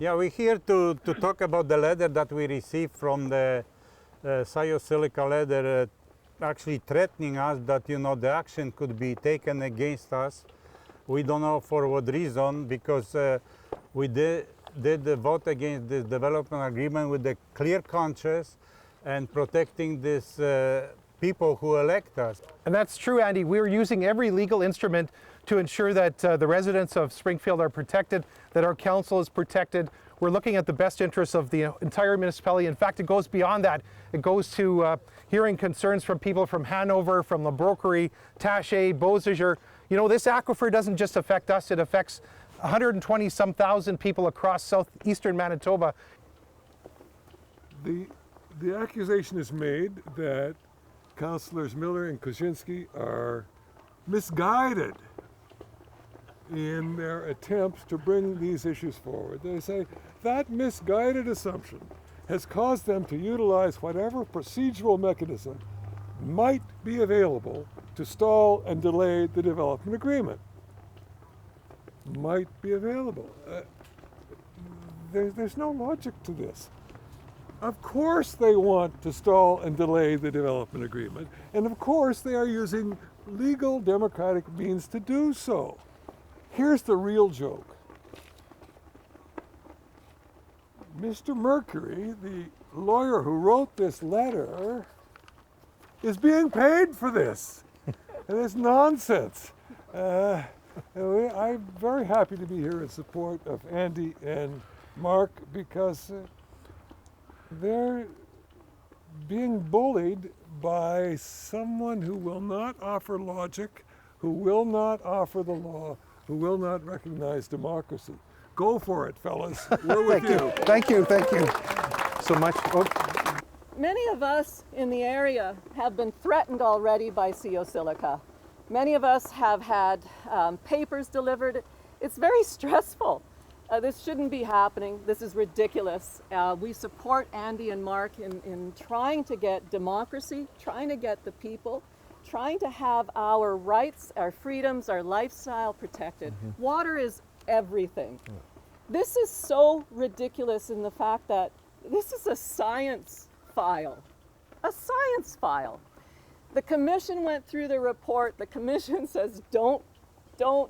Yeah, we're here to talk about the letter that we received from the Sio Silica letter, actually threatening us that, the action could be taken against us. We don't know for what reason, because we did vote against this development agreement with a clear conscience and protecting these people who elect us. And that's true, Andy. We're using every legal instrument to ensure that the residents of Springfield are protected, that our council is protected. We're looking at the best interests of the entire municipality. In fact, it goes beyond that. It goes to hearing concerns from people from Hanover, from La Broquerie, Taché, Beausejour. This aquifer doesn't just affect us, it affects 120-some thousand people across southeastern Manitoba. The accusation is made that Councillors Miller and Kozinski are misguided in their attempts to bring these issues forward. They say that misguided assumption has caused them to utilize whatever procedural mechanism might be available to stall and delay the development agreement. Might be available. There's no logic to this. Of course they want to stall and delay the development agreement, and of course they are using legal democratic means to do so. Here's the real joke. Mr. Mercury, the lawyer who wrote this letter, is being paid for this. And it's nonsense. I'm very happy to be here in support of Andy and Mark, because they're being bullied by someone who will not offer logic, who will not offer the law, who will not recognize democracy. Go for it, fellas. We're with you. Thank you so much. Oh. Many of us in the area have been threatened already by Sio Silica. Many of us have had papers delivered. It's very stressful. This shouldn't be happening. This is ridiculous. We support Andy and Mark in trying to get democracy, trying to get the people, trying to have our rights, our freedoms, our lifestyle protected. Mm-hmm. Water is everything. This is so ridiculous in the fact that this is a science file. A science file. The commission went through the report. The commission says don't.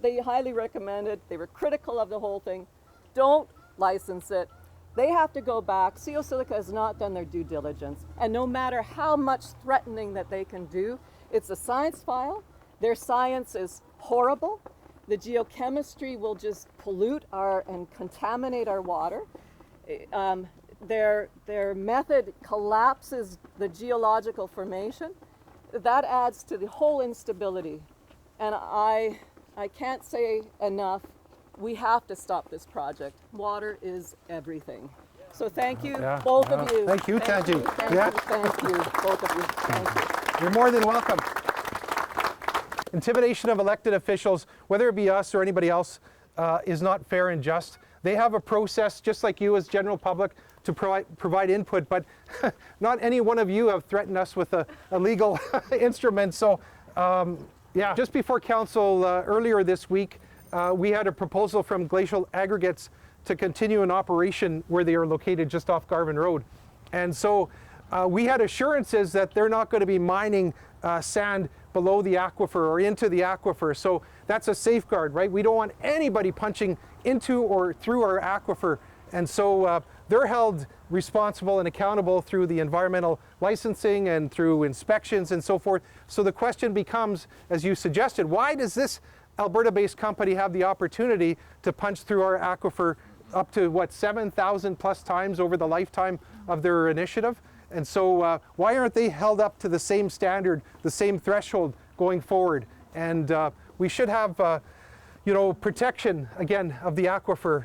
They highly recommend it. They were critical of the whole thing. Don't license it. They have to go back. Sio Silica has not done their due diligence. And no matter how much threatening that they can do, it's a science file. Their science is horrible. The geochemistry will just pollute and contaminate our water. Their method collapses the geological formation. That adds to the whole instability. And I can't say enough, we have to stop this project. Water is everything. So thank you, both of you. Thank you, Tanji. Thank you, both of you. Thank you. You're more than welcome. Intimidation of elected officials, whether it be us or anybody else, is not fair and just. They have a process, just like you as general public, to provide input, but not any one of you have threatened us with a legal instrument. So, just before council earlier this week, we had a proposal from Glacial Aggregates to continue an operation where they are located just off Garvin Road. And so we had assurances that they're not going to be mining sand below the aquifer or into the aquifer. So that's a safeguard, right? We don't want anybody punching into or through our aquifer. And so they're held responsible and accountable through the environmental licensing and through inspections and so forth. So the question becomes, as you suggested, why does this Alberta-based company have the opportunity to punch through our aquifer up to, 7,000 plus times over the lifetime of their initiative? And so why aren't they held up to the same standard, the same threshold going forward? And we should have protection, again, of the aquifer.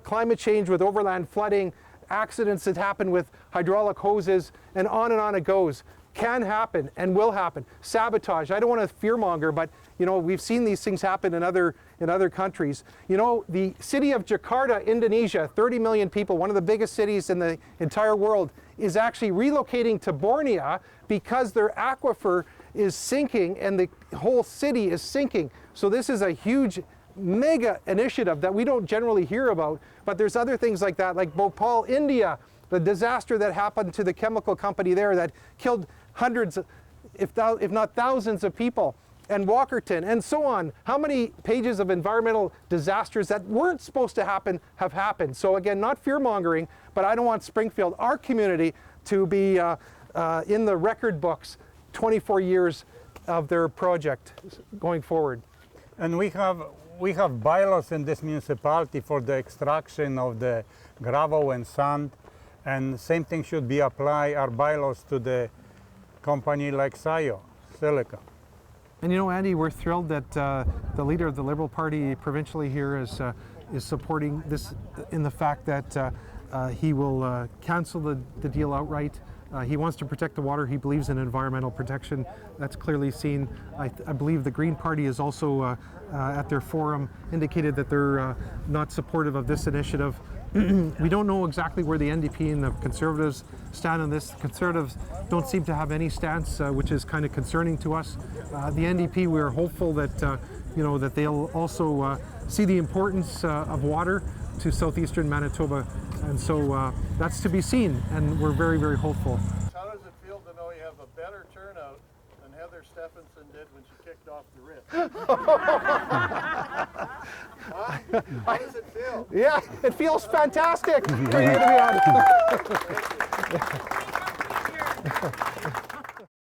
Climate change with overland flooding, accidents that happen with hydraulic hoses, and on it goes. Can happen and will happen. Sabotage. I don't want to fearmonger, but we've seen these things happen in other countries. The city of Jakarta, Indonesia, 30 million people, one of the biggest cities in the entire world, is actually relocating to Borneo because their aquifer is sinking and the whole city is sinking. So this is a huge mega initiative that we don't generally hear about, but there's other things like that, like Bhopal, India, the disaster that happened to the chemical company there that killed hundreds, if not thousands of people, and Walkerton, and so on. How many pages of environmental disasters that weren't supposed to happen have happened? So again, not fear-mongering, but I don't want Springfield, our community, to be in the record books 24 years of their project going forward. And we have bylaws in this municipality for the extraction of the gravel and sand, and same thing should be applied, our bylaws, to the company like Sio Silica. And you know, Andy, we're thrilled that the leader of the Liberal Party provincially here is supporting this in the fact that he will cancel the deal outright. He wants to protect the water. He believes in environmental protection. That's clearly seen. I believe the Green Party is also at their forum indicated that they're not supportive of this initiative. We don't know exactly where the NDP and the Conservatives stand on this. The Conservatives don't seem to have any stance, which is kind of concerning to us. The NDP, we are hopeful that that they'll also see the importance of water to southeastern Manitoba, and so that's to be seen, and we're very, very hopeful. How does it feel to know you have a better turnout than Heather Stephenson did when she kicked off the writ? How does it feel? Yeah, it feels fantastic for you to be honest.